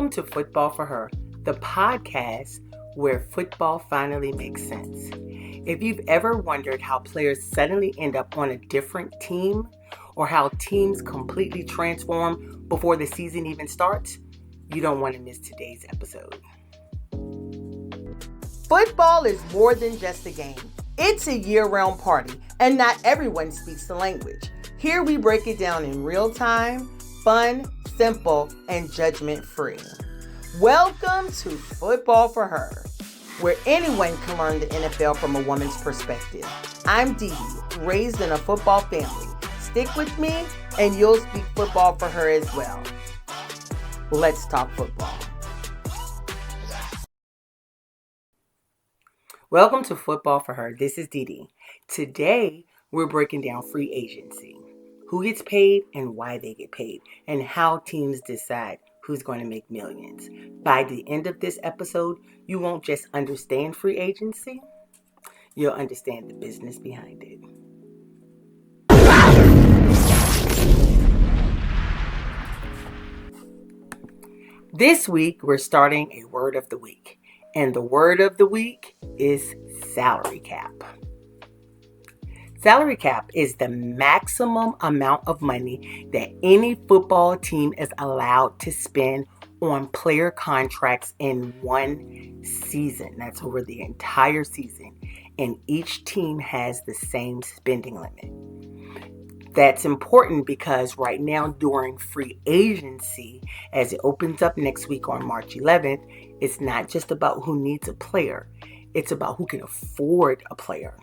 Welcome to Football for Her, the podcast where football finally makes sense. If you've ever wondered how players suddenly end up on a different team, or how teams completely transform before the season even starts, you don't want to miss today's episode. Football is more than just a game. It's a year-round party, and not everyone speaks the language. Here we break it down in real time, fun, simple, and judgment-free. Welcome to Football for Her, where anyone can learn the NFL from a woman's perspective. I'm Dee Dee, raised in a football family. Stick with me, and you'll speak football for her as well. Let's talk football. Welcome to Football for Her. This is Dee Dee. Today, we're breaking down free agency. Who gets paid and why they get paid, and how teams decide who's going to make millions. By the end of this episode, you won't just understand free agency, you'll understand the business behind it. This week, we're starting a word of the week, and the word of the week is salary cap. Salary cap is the maximum amount of money that any football team is allowed to spend on player contracts in one season. That's over the entire season. And each team has the same spending limit. That's important because right now during free agency, as it opens up next week on March 11th, it's not just about who needs a player. It's about who can afford a player.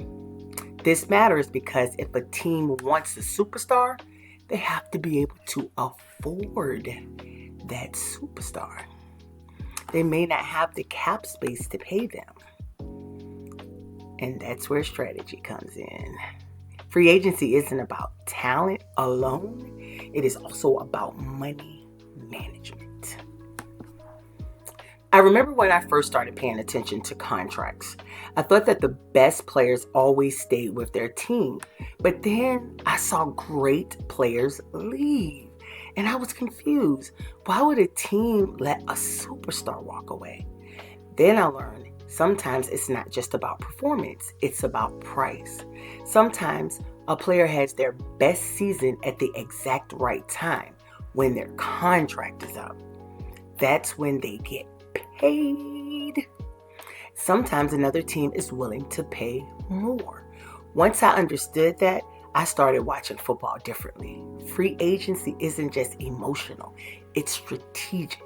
This matters because if a team wants a superstar, they have to be able to afford that superstar. They may not have the cap space to pay them. And that's where strategy comes in. Free agency isn't about talent alone. It is also about money management. I remember when I first started paying attention to contracts, I thought that the best players always stayed with their team. But then I saw great players leave. And I was confused. Why would a team let a superstar walk away? Then I learned sometimes it's not just about performance. It's about price. Sometimes a player has their best season at the exact right time when their contract is up. That's when they get paid. Sometimes another team is willing to pay more. Once I understood that, I started watching football differently. Free agency isn't just emotional, it's strategic.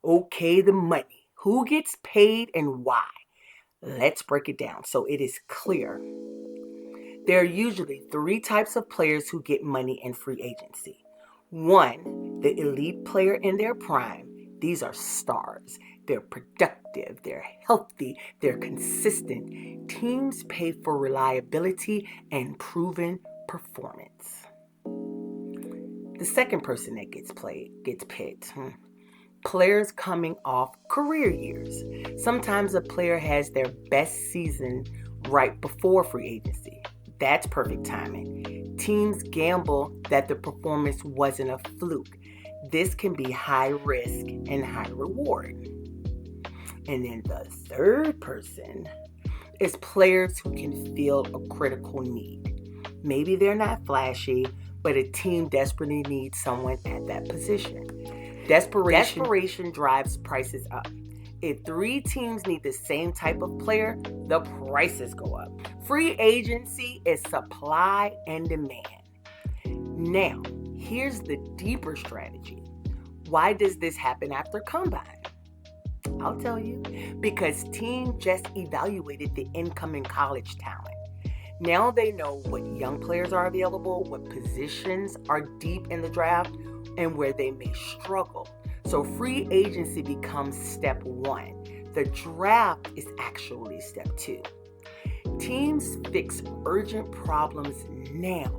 Okay, the money. Who gets paid and why? Let's break it down so it is clear. There are usually three types of players who get money in free agency. One, the elite player in their prime. These are stars. They're productive, they're healthy, they're consistent. Teams pay for reliability and proven performance. The second person that gets picked. Players coming off career years. Sometimes a player has their best season right before free agency. That's perfect timing. Teams gamble that the performance wasn't a fluke. This can be high risk and high reward. And then the third person is players who can fill a critical need. Maybe they're not flashy, but a team desperately needs someone at that position. Desperation drives prices up. If three teams need the same type of player, the prices go up. Free agency is supply and demand. Now, here's the deeper strategy. Why does this happen after combine? I'll tell you. Because teams just evaluated the incoming college talent. Now they know what young players are available, what positions are deep in the draft, and where they may struggle. So free agency becomes step one. The draft is actually step two. Teams fix urgent problems now,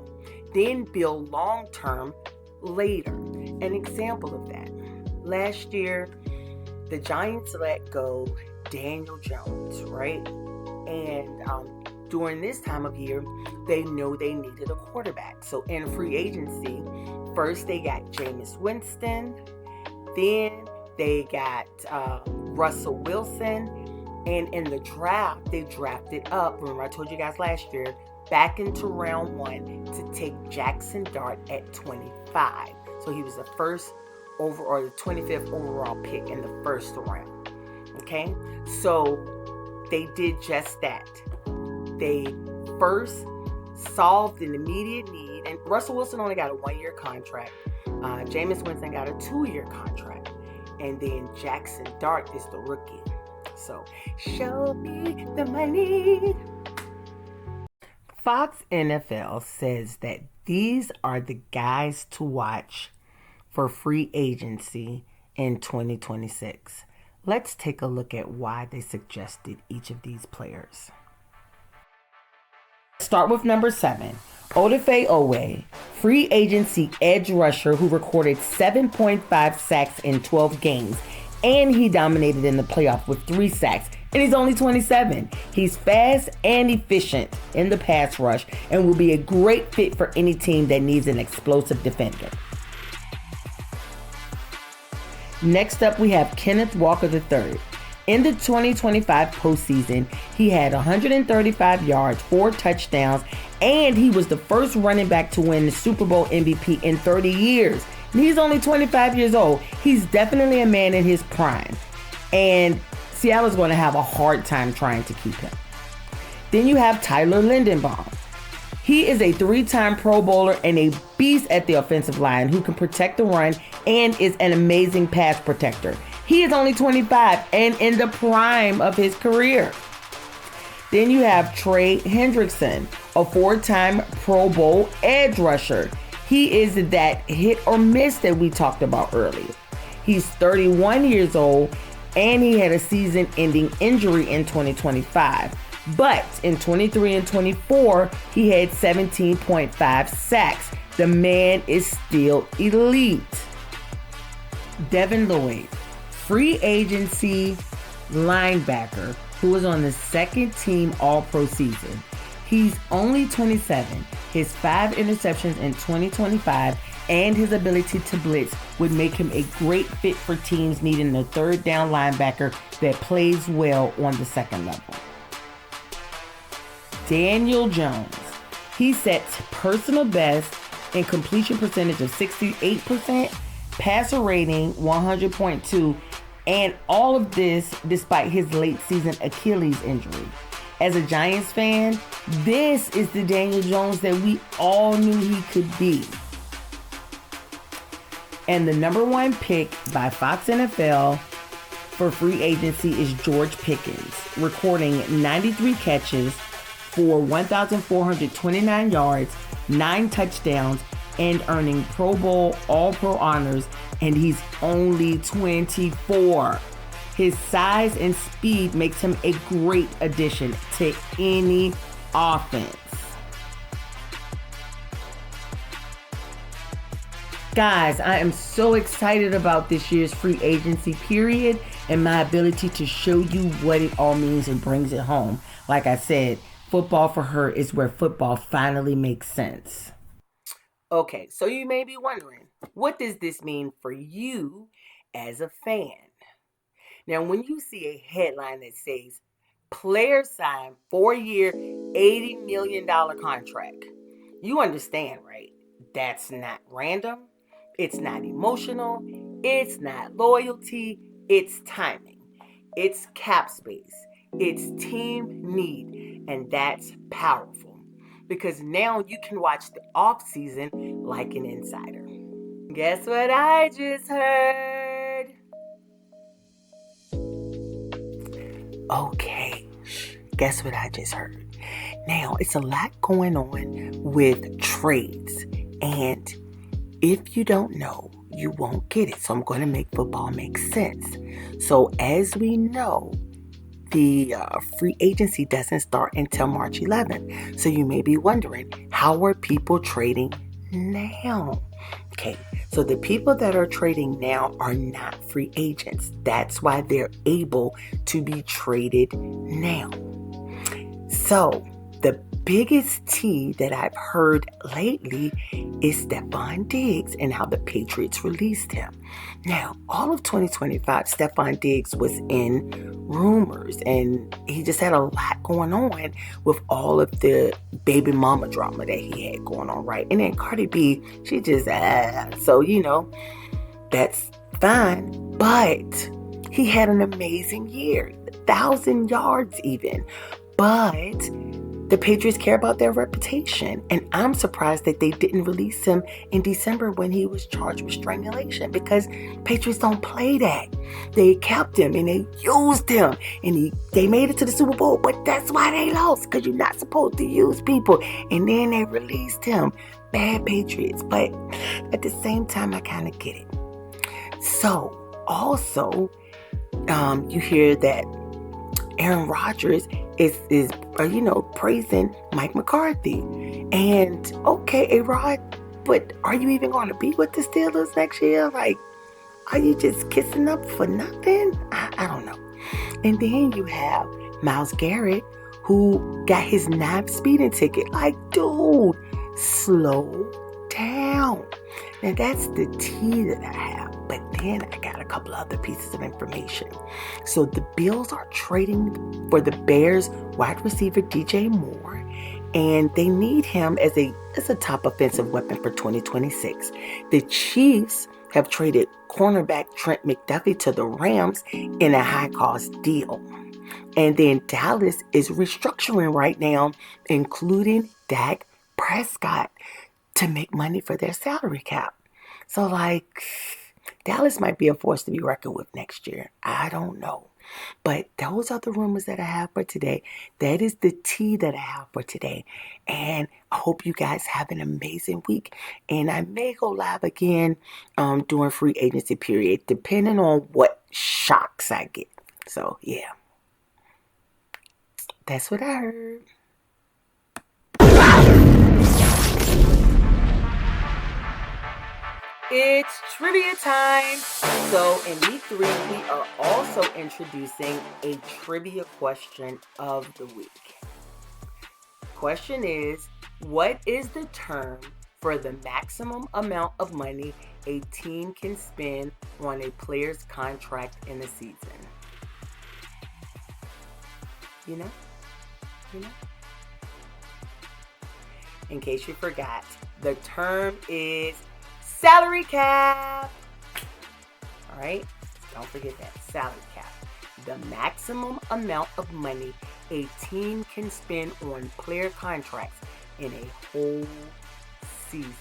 then build long-term later. An example of that. Last year, the Giants let go Daniel Jones, right? And during this time of year, they know they needed a quarterback. So in free agency, first they got Jameis Winston, then they got Russell Wilson, and in the draft, they drafted up, remember I told you guys last year, back into round 1 to take Jackson Dart at 25. So he was the first or the 25th overall pick in the first round. Okay, so they did just that. They first solved an immediate need, and Russell Wilson only got a 1-year contract. Jameis Winston got a 2-year contract, and then Jackson Dart is the rookie. So show me the money. Fox NFL says that these are the guys to watch for free agency in 2026. Let's take a look at why they suggested each of these players. Start with number 7, Odafe Oweh, free agency edge rusher who recorded 7.5 sacks in 12 games, and he dominated in the playoff with 3 sacks, and he's only 27. He's fast and efficient in the pass rush and will be a great fit for any team that needs an explosive defender. Next up, we have Kenneth Walker III. In the 2025 postseason, he had 135 yards, 4 touchdowns, and he was the first running back to win the Super Bowl MVP in 30 years. And he's only 25 years old. He's definitely a man in his prime. And Seattle's going to have a hard time trying to keep him. Then you have Tyler Lindenbaum. He is a 3-time Pro Bowler and a beast at the offensive line who can protect the run and is an amazing pass protector. He is only 25 and in the prime of his career. Then you have Trey Hendrickson, a 4-time Pro Bowl edge rusher. He is that hit or miss that we talked about earlier. He's 31 years old and he had a season-ending injury in 2025. But in 23 and 24, he had 17.5 sacks. The man is still elite. Devin Lloyd, free agency linebacker who was on the second team All-Pro season. He's only 27. His 5 interceptions in 2025 and his ability to blitz would make him a great fit for teams needing a third down linebacker that plays well on the second level. Daniel Jones. He sets personal best in completion percentage of 68%, passer rating 100.2, and all of this despite his late season Achilles injury. As a Giants fan, this is the Daniel Jones that we all knew he could be. And the number 1 pick by Fox NFL for free agency is George Pickens, recording 93 catches for 1,429 yards, 9 touchdowns, and earning Pro Bowl All-Pro honors, and he's only 24. His size and speed makes him a great addition to any offense. Guys, I am so excited about this year's free agency period and my ability to show you what it all means and brings it home. Like I said, football for her is where football finally makes sense. Okay, so you may be wondering, what does this mean for you as a fan? Now, when you see a headline that says, player signed 4-year, $80 million contract, you understand, right? That's not random. It's not emotional. It's not loyalty. It's timing. It's cap space. It's team need. And that's powerful because now you can watch the off season like an insider. Guess what I just heard? Okay, guess what I just heard? Now, it's a lot going on with trades, and if you don't know, you won't get it. So I'm going to make football make sense. So as we know, the free agency doesn't start until March 11th. So you may be wondering, how are people trading now? Okay, so the people that are trading now are not free agents. That's why they're able to be traded now. So the biggest tea that I've heard lately is Stephon Diggs and how the Patriots released him. Now, all of 2025, Stephon Diggs was in rumors, and he just had a lot going on with all of the baby mama drama that he had going on, right? And then Cardi B, she just, so, that's fine. But he had an amazing year, 1,000 yards even. But the Patriots care about their reputation. And I'm surprised that they didn't release him in December when he was charged with strangulation, because Patriots don't play that. They kept him and they used him, and they made it to the Super Bowl, but that's why they lost, because you're not supposed to use people. And then they released him. Bad Patriots. But at the same time, I kind of get it. So also, you hear that Aaron Rodgers is praising Mike McCarthy. And okay, A-Rod, but are you even going to be with the Steelers next year? Like, are you just kissing up for nothing? I don't know. And then you have Myles Garrett, who got his 9th speeding ticket. Like, dude, slow down. Now, that's the tea that I have. But then I got a couple other pieces of information. So the Bills are trading for the Bears wide receiver DJ Moore, and they need him as a top offensive weapon for 2026. The Chiefs have traded cornerback Trent McDuffie to the Rams in a high-cost deal. And then Dallas is restructuring right now, including Dak Prescott, to make money for their salary cap. So, Dallas might be a force to be reckoned with next year. I don't know. But those are the rumors that I have for today. That is the tea that I have for today. And I hope you guys have an amazing week. And I may go live again during free agency period, depending on what shocks I get. So, yeah. That's what I heard. It's trivia time. So in week 3, we are also introducing a trivia question of the week. Question is, what is the term for the maximum amount of money a team can spend on a player's contract in a season? You know? In case you forgot, the term is salary cap. All right? Don't forget that. Salary cap. The maximum amount of money a team can spend on player contracts in a whole season.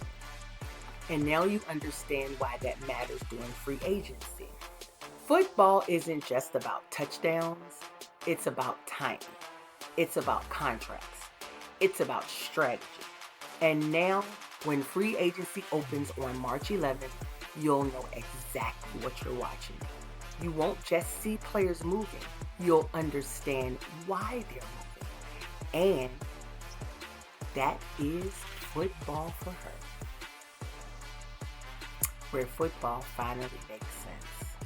And now you understand why that matters during free agency. Football isn't just about touchdowns. It's about timing. It's about contracts. It's about strategy. And now, when free agency opens on March 11th, you'll know exactly what you're watching. You won't just see players moving. You'll understand why they're moving. And that is football for her. Where football finally makes sense.